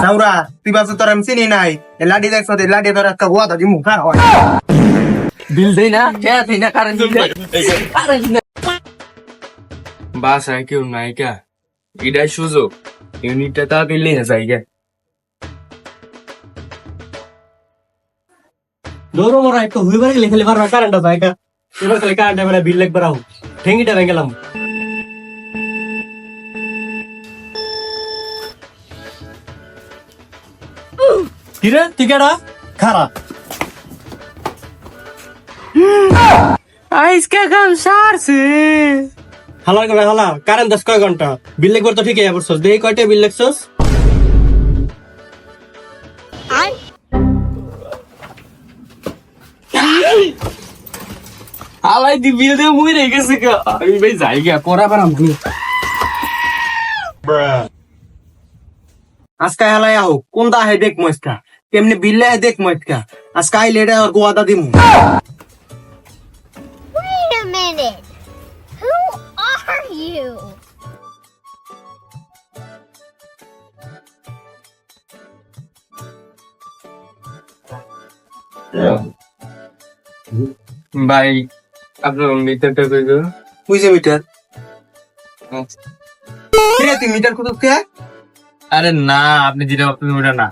সাউরা তুই বাসু তোর আমি চিনি নাই লাডি দেখছ লাডি তোর একটা গোয়া দাদি মুখা হয় বিল দেই না খেয়া দেই না কারেন্ট বিল বাসায় কেউ নাই কা এটাই সুযোগ ইউনিটটা তাড়াতাড়ি নিয়ে যাই গে দৌড়ো মোরা একটু হুইবার গেলে খেলে পারবা কারেন্টটা জায়গা এবার খালি কারেন্ট বেলা বিল লাগবে রাও ঠেঙ্গিটা ভেঙে গেলাম কিরে টিকেটা খারাপ আজকে কাম সারছে হালা করে হালা কারেন্ট 10 কয় ঘন্টা বিল লাগবে তো ঠিকই আবরছস দেই কয়টা বিল লাগছস আলাই দি বিল দিয়ে মুই রে গেছে কা আমি ভাই যাই গে পড়া পারাম তুমি আজকে হেলাই আও কোনটা হে দেখ মস্কা কেমনে বিল্লে হে দেখ মস্কা আজকে আই লেডা আর গোয়া দাদি মু Wait a minute. Who are you? ভাই আপনার মিটারটা কই গো বুঝে মিটার কিরে তুই মিটার কত কে আরে না আপনি যেটা আপনি ওটা না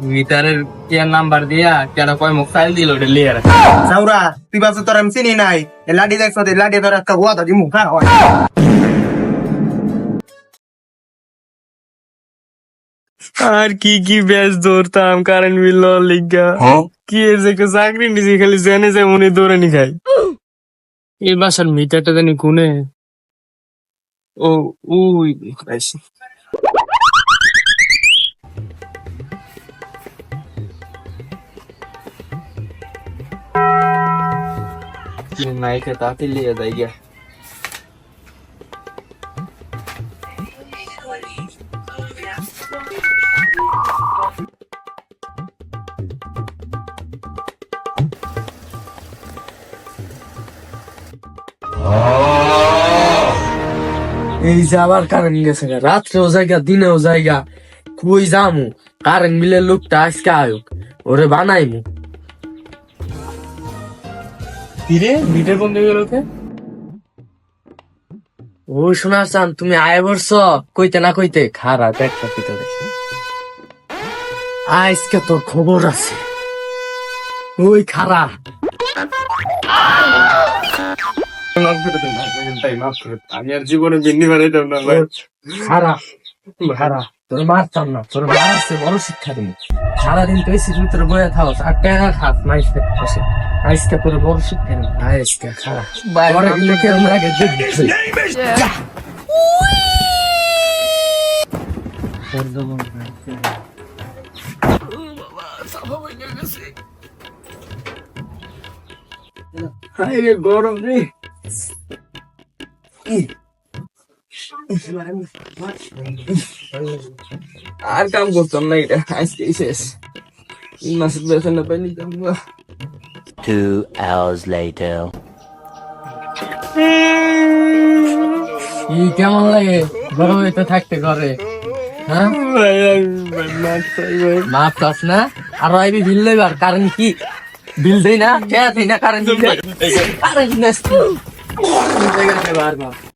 মিটারের কেয়ার নাম্বার দিয়া কেন কয় মুখ ফাইল দিল ওটা লিয়ে রাখ সাউরা তুই বাসু তোর আমি চিনি নাই লাডি দেখছ লাডি তোর একটা গোয়া দাদি মুখা হয় আর কি কি ব্যাস ধরতাম কারেন্ট বিল লিগা কি এসে চাকরি নিছি খালি জেনে যায় মনে দৌড়ে নি খাই এই বাসার মিটারটা জানি কোনে ও উই পাইছি নাইকে তাতে লিয়ে যাই গিয়া এই যে আবার কারেন্ট গেছে গা রাত্রেও জায়গা দিনেও জায়গা কই যামু কারেন্ট বিলের লোকটা আজকে আয়োগ ওরে বানাইমু কিরে মিটার বন্ধ হয়ে গেল কে ও শোনা চান তুমি আয় বর্ষ কইতে না কইতে খারাপ একটা ভিতরে আজকে তোর খবর আছে ওই খারা আমি আর জীবনে বিন্নি বানাইতাম না ভাই খারা খারা তোর মারতাম না তোর মারছে বড় শিক্ষা দিন সারাদিন তো এসির ভিতরে বয়ে থাকস আর টাকা খাস মাইস বসে আজকে তোর বড় শিক্ষা দিন আজকে খারা বড় লিখে আমরা আগে দেখছি গরম রে আর কাম করতাম না এটা আজকে শেষ মাসের বেতন না পাইনি কাম 2 hours later. কেমন লাগে গরমে তো থাকতে ঘরে হ্যাঁ মাপ চাস না আর আইবি বিল লইবার কারণ কি বিল দেই না খেয়া দেই না কারেন্ট বিল কারেন্ট